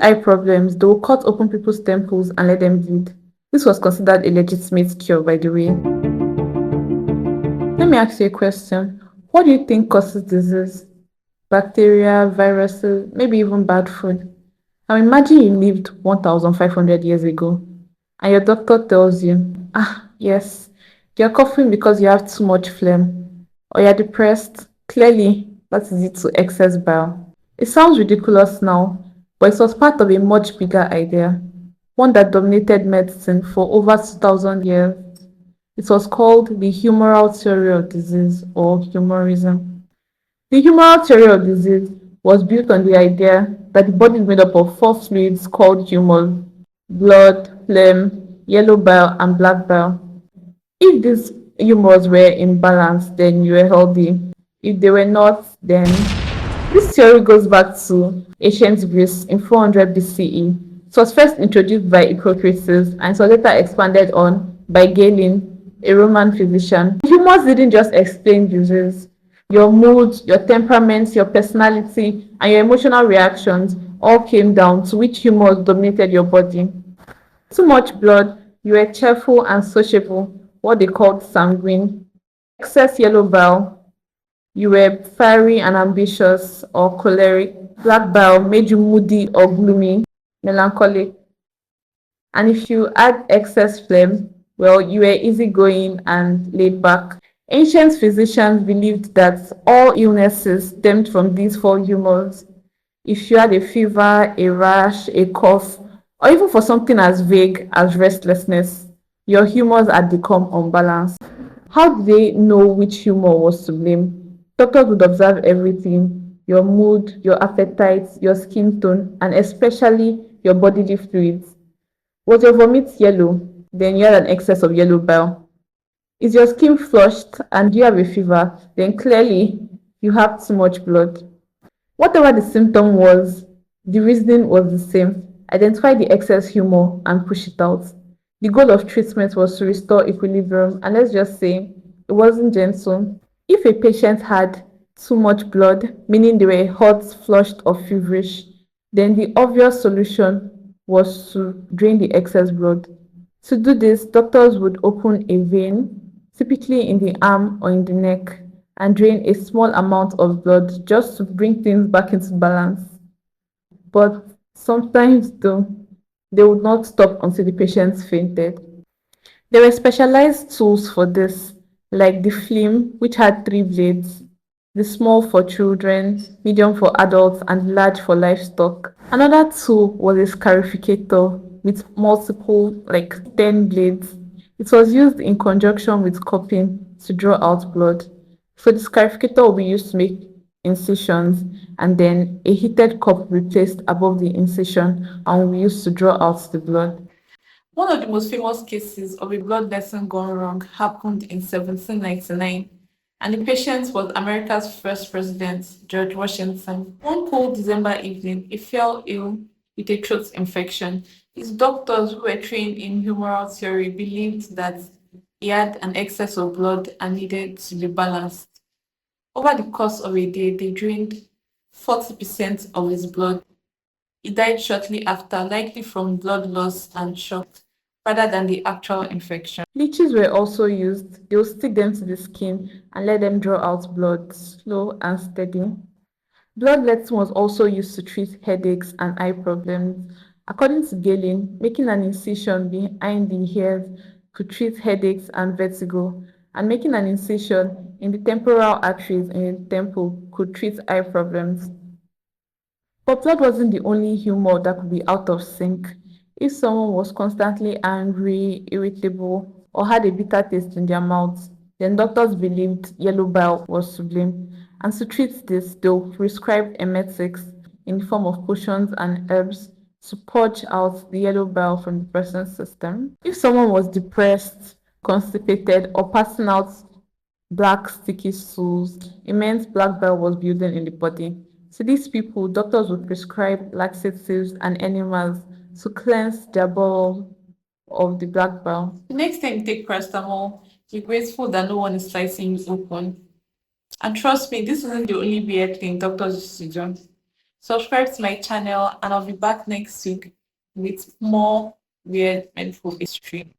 eye problems, they will cut open people's temples and let them bleed. This was considered a legitimate cure, by the way. Let me ask you a question. What do you think causes disease? Bacteria, viruses, maybe even bad food? Now imagine you lived 1,500 years ago and your doctor tells you, yes, you're coughing because you have too much phlegm or you're depressed. Clearly, that is due to excess bile. It sounds ridiculous now, but it was part of a much bigger idea, one that dominated medicine for over 2,000 years. It was called the humoral theory of disease or humorism. The humoral theory of disease was built on the idea that the body is made up of four fluids called humors: blood, phlegm, yellow bile, and black bile. If these humors were in balance, then you were healthy. If they were not, then this theory goes back to ancient Greece in 400 BCE. It was first introduced by Hippocrates and it was later expanded on by Galen, a Roman physician. Humors didn't just explain disease. Your mood, your temperament, your personality, and your emotional reactions all came down to which humors dominated your body. Too much blood, you were cheerful and sociable, what they called sanguine. Excess yellow bile, you were fiery and ambitious or choleric. Black bile made you moody or gloomy, melancholic. And if you add excess phlegm, well, you were easygoing and laid back. Ancient physicians believed that all illnesses stemmed from these four humors. If you had a fever, a rash, a cough, or even for something as vague as restlessness, your humors had become unbalanced. How did they know which humor was to blame? Doctors would observe everything: your mood, your appetite, your skin tone, and especially your bodily fluids. Was your vomit yellow? Then you had an excess of yellow bile. Is your skin flushed and you have a fever? Then clearly you have too much blood. Whatever the symptom was, the reasoning was the same: identify the excess humor and push it out. The goal of treatment was to restore equilibrium, and let's just say it wasn't gentle. If a patient had too much blood, meaning they were hot, flushed, or feverish, then the obvious solution was to drain the excess blood. To do this, doctors would open a vein, typically in the arm or in the neck, and drain a small amount of blood just to bring things back into balance. But sometimes, though, they would not stop until the patient fainted. There were specialized tools for this, like the phlegm, which had three blades: the small for children, medium for adults, and large for livestock. Another tool was a scarificator with multiple, like 10 blades. It was used in conjunction with cupping to draw out blood. So the scarificator will be used to make incisions, and then a heated cup will be placed above the incision and will be used to draw out the blood. One of the most famous cases of a bloodletting gone wrong happened in 1799, and the patient was America's first president, George Washington. One cold December evening, he fell ill with a throat infection. His doctors, who were trained in humoral theory, believed that he had an excess of blood and needed to be balanced. Over the course of a day, they drained 40% of his blood. He died shortly after, likely from blood loss and shock, rather than the actual infection. Leeches were also used. They would stick them to the skin and let them draw out blood, slow and steady. Bloodletting was also used to treat headaches and eye problems. According to Galen, making an incision behind the ears could treat headaches and vertigo, and making an incision in the temporal arteries in the temple could treat eye problems. But blood wasn't the only humor that could be out of sync. If someone was constantly angry, irritable, or had a bitter taste in their mouth, then doctors believed yellow bile was to blame. And to treat this, they'll prescribe emetics in the form of potions and herbs to purge out the yellow bile from the person's system. If someone was depressed, constipated, or passing out black sticky stools, immense black bile was building in the body. To these people, doctors would prescribe laxatives and enemas to cleanse their bowel of the black bile. The next time you take paracetamol, be grateful that no one is slicing you open. And trust me, this isn't the only weird thing doctors used to do. Subscribe to my channel, and I'll be back next week with more weird and full history.